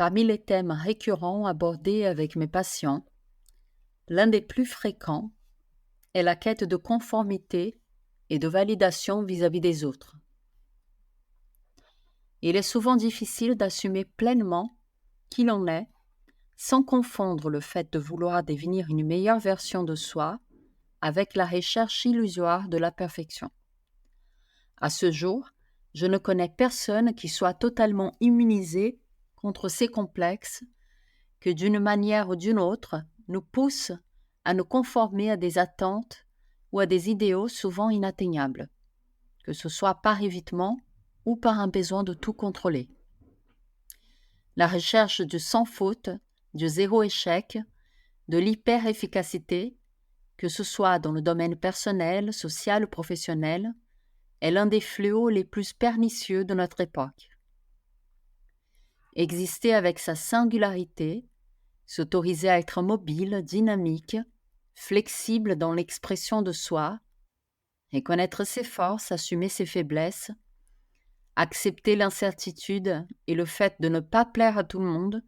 Parmi les thèmes récurrents abordés avec mes patients, l'un des plus fréquents est la quête de conformité et de validation vis-à-vis des autres. Il est souvent difficile d'assumer pleinement qui l'on est sans confondre le fait de vouloir devenir une meilleure version de soi avec la recherche illusoire de la perfection. À ce jour, je ne connais personne qui soit totalement immunisé contre ces complexes que d'une manière ou d'une autre nous poussent à nous conformer à des attentes ou à des idéaux souvent inatteignables, que ce soit par évitement ou par un besoin de tout contrôler. La recherche du sans faute, du zéro échec, de l'hyper-efficacité, que ce soit dans le domaine personnel, social ou professionnel, est l'un des fléaux les plus pernicieux de notre époque. Exister avec sa singularité, s'autoriser à être mobile, dynamique, flexible dans l'expression de soi, reconnaître ses forces, assumer ses faiblesses, accepter l'incertitude et le fait de ne pas plaire à tout le monde,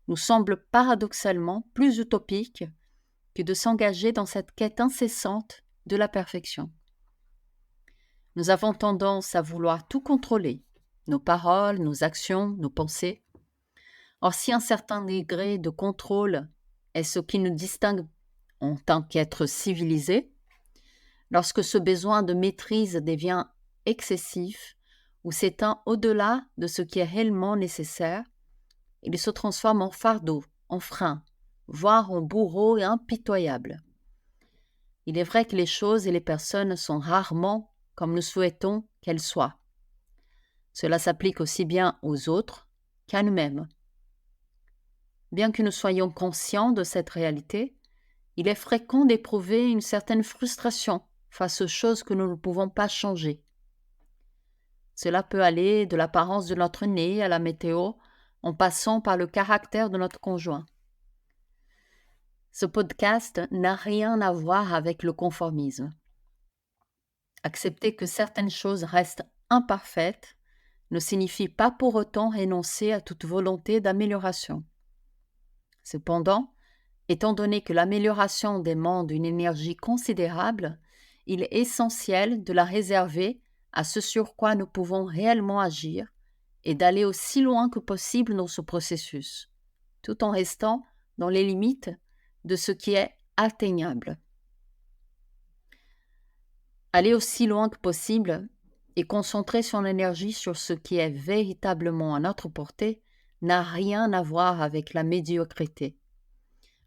nous semble paradoxalement plus utopique que de s'engager dans cette quête incessante de la perfection. Nous avons tendance à vouloir tout contrôler, nos paroles, nos actions, nos pensées. Or, si un certain degré de contrôle est ce qui nous distingue en tant qu'êtres civilisés, lorsque ce besoin de maîtrise devient excessif ou s'éteint au-delà de ce qui est réellement nécessaire, il se transforme en fardeau, en frein, voire en bourreau et impitoyable. Il est vrai que les choses et les personnes sont rarement comme nous souhaitons qu'elles soient. Cela s'applique aussi bien aux autres qu'à nous-mêmes. Bien que nous soyons conscients de cette réalité, il est fréquent d'éprouver une certaine frustration face aux choses que nous ne pouvons pas changer. Cela peut aller de l'apparence de notre nez à la météo, en passant par le caractère de notre conjoint. Ce podcast n'a rien à voir avec le conformisme. Accepter que certaines choses restent imparfaites ne signifie pas pour autant renoncer à toute volonté d'amélioration. Cependant, étant donné que l'amélioration demande une énergie considérable, il est essentiel de la réserver à ce sur quoi nous pouvons réellement agir et d'aller aussi loin que possible dans ce processus, tout en restant dans les limites de ce qui est atteignable. Aller aussi loin que possible et concentrer son énergie sur ce qui est véritablement à notre portée n'a rien à voir avec la médiocrité.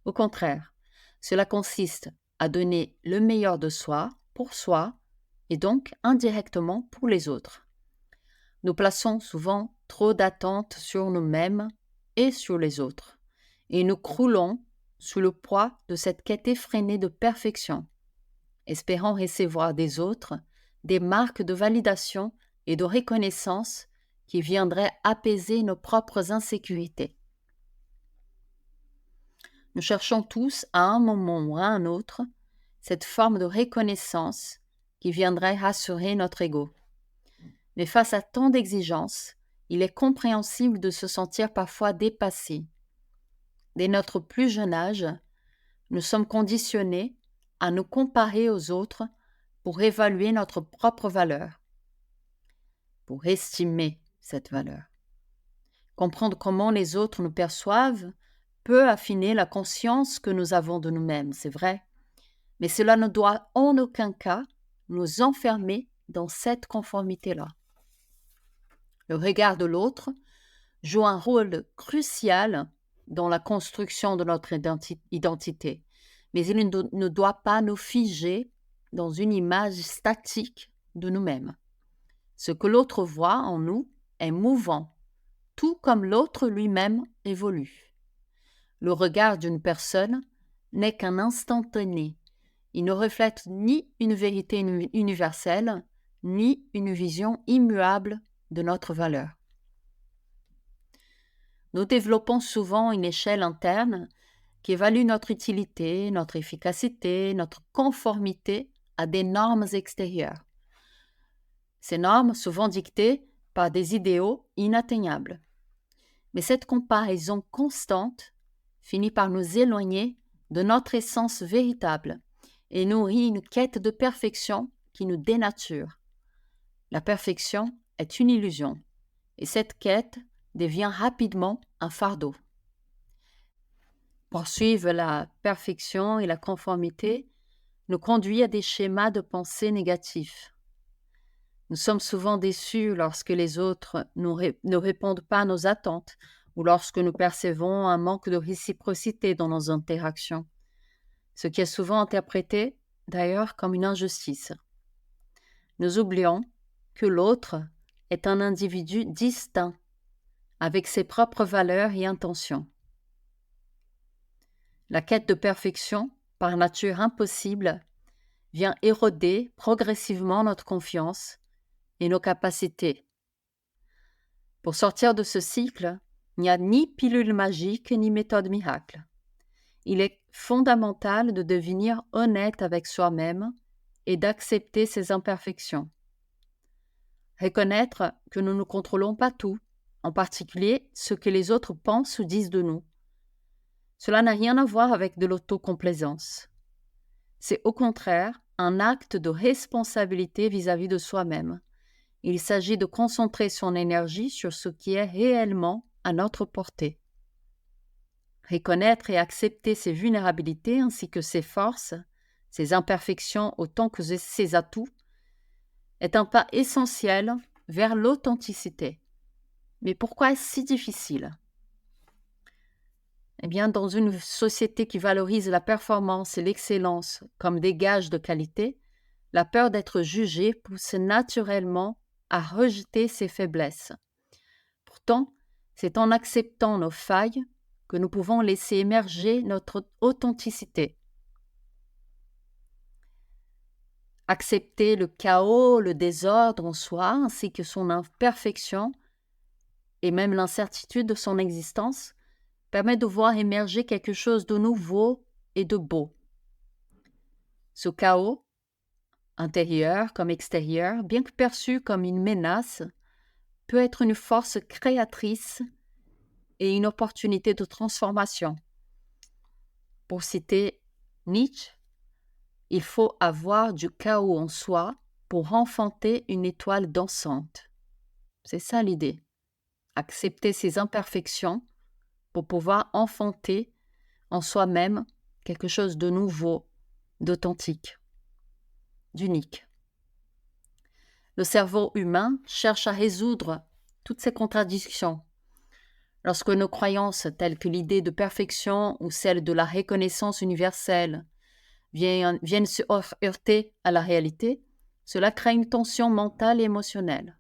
Au contraire, cela consiste à donner le meilleur de soi pour soi et donc indirectement pour les autres. Nous plaçons souvent trop d'attentes sur nous-mêmes et sur les autres, et nous croulons sous le poids de cette quête effrénée de perfection, espérant recevoir des autres des marques de validation et de reconnaissance qui viendraient apaiser nos propres insécurités. Nous cherchons tous, à un moment ou à un autre, cette forme de reconnaissance qui viendrait rassurer notre ego. Mais face à tant d'exigences, il est compréhensible de se sentir parfois dépassé. Dès notre plus jeune âge, nous sommes conditionnés à nous comparer aux autres pour évaluer notre propre valeur, pour estimer cette valeur. Comprendre comment les autres nous perçoivent peut affiner la conscience que nous avons de nous-mêmes, c'est vrai, mais cela ne doit en aucun cas nous enfermer dans cette conformité-là. Le regard de l'autre joue un rôle crucial dans la construction de notre identité, mais il ne doit pas nous figer dans une image statique de nous-mêmes. Ce que l'autre voit en nous est mouvant, tout comme l'autre lui-même évolue. Le regard d'une personne n'est qu'un instantané. Il ne reflète ni une vérité universelle, ni une vision immuable de notre valeur. Nous développons souvent une échelle interne qui évalue notre utilité, notre efficacité, notre conformité à des normes extérieures. Ces normes souvent dictées par des idéaux inatteignables. Mais cette comparaison constante finit par nous éloigner de notre essence véritable et nourrit une quête de perfection qui nous dénature. La perfection est une illusion, et cette quête devient rapidement un fardeau. Poursuivre la perfection et la conformité nous conduit à des schémas de pensée négatifs. Nous sommes souvent déçus lorsque les autres ne répondent pas à nos attentes ou lorsque nous percevons un manque de réciprocité dans nos interactions, ce qui est souvent interprété d'ailleurs comme une injustice. Nous oublions que l'autre est un individu distinct, avec ses propres valeurs et intentions. La quête de perfection, par nature impossible, vient éroder progressivement notre confiance et nos capacités. Pour sortir de ce cycle, il n'y a ni pilule magique ni méthode miracle. Il est fondamental de devenir honnête avec soi-même et d'accepter ses imperfections. Reconnaître que nous ne contrôlons pas tout, en particulier ce que les autres pensent ou disent de nous. Cela n'a rien à voir avec de l'autocomplaisance. C'est au contraire un acte de responsabilité vis-à-vis de soi-même. Il s'agit de concentrer son énergie sur ce qui est réellement à notre portée. Reconnaître et accepter ses vulnérabilités ainsi que ses forces, ses imperfections autant que ses atouts, est un pas essentiel vers l'authenticité. Mais pourquoi est-ce si difficile ? Eh bien, dans une société qui valorise la performance et l'excellence comme des gages de qualité, la peur d'être jugé pousse naturellement à rejeter ses faiblesses. Pourtant, c'est en acceptant nos failles que nous pouvons laisser émerger notre authenticité. Accepter le chaos, le désordre en soi, ainsi que son imperfection, et même l'incertitude de son existence, permet de voir émerger quelque chose de nouveau et de beau. Ce chaos, intérieur comme extérieur, bien que perçu comme une menace, peut être une force créatrice et une opportunité de transformation. Pour citer Nietzsche, il faut avoir du chaos en soi pour enfanter une étoile dansante. C'est ça l'idée. Accepter ses imperfections pour pouvoir enfanter en soi-même quelque chose de nouveau, d'authentique, d'unique. Le cerveau humain cherche à résoudre toutes ces contradictions. Lorsque nos croyances telles que l'idée de perfection ou celle de la reconnaissance universelle viennent se heurter à la réalité, cela crée une tension mentale et émotionnelle.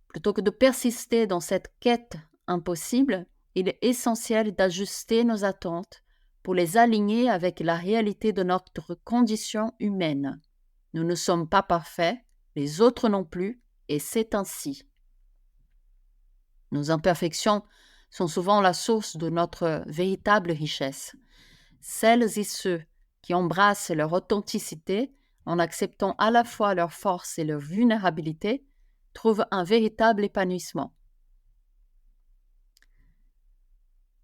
Plutôt que de persister dans cette quête impossible, il est essentiel d'ajuster nos attentes pour les aligner avec la réalité de notre condition humaine. Nous ne sommes pas parfaits, les autres non plus, et c'est ainsi. Nos imperfections sont souvent la source de notre véritable richesse. Celles et ceux qui embrassent leur authenticité en acceptant à la fois leur force et leur vulnérabilité trouvent un véritable épanouissement.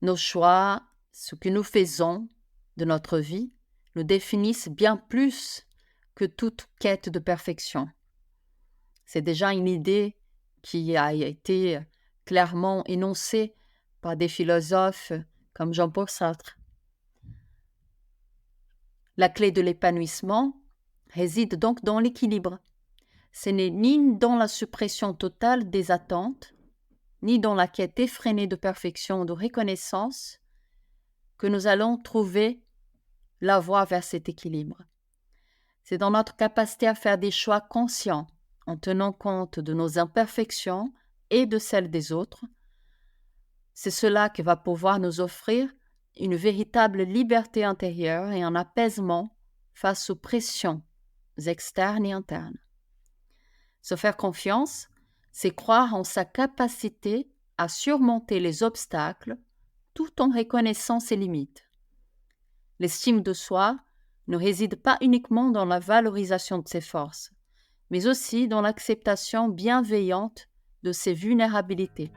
Nos choix, ce que nous faisons de notre vie, nous définissent bien plus que toute quête de perfection. C'est déjà une idée qui a été clairement énoncée par des philosophes comme Jean-Paul Sartre. La clé de l'épanouissement réside donc dans l'équilibre. Ce n'est ni dans la suppression totale des attentes, ni dans la quête effrénée de perfection ou de reconnaissance que nous allons trouver la voie vers cet équilibre. C'est dans notre capacité à faire des choix conscients en tenant compte de nos imperfections et de celles des autres. C'est cela qui va pouvoir nous offrir une véritable liberté intérieure et un apaisement face aux pressions externes et internes. Se faire confiance, c'est croire en sa capacité à surmonter les obstacles tout en reconnaissant ses limites. L'estime de soi ne réside pas uniquement dans la valorisation de ses forces, mais aussi dans l'acceptation bienveillante de ses vulnérabilités.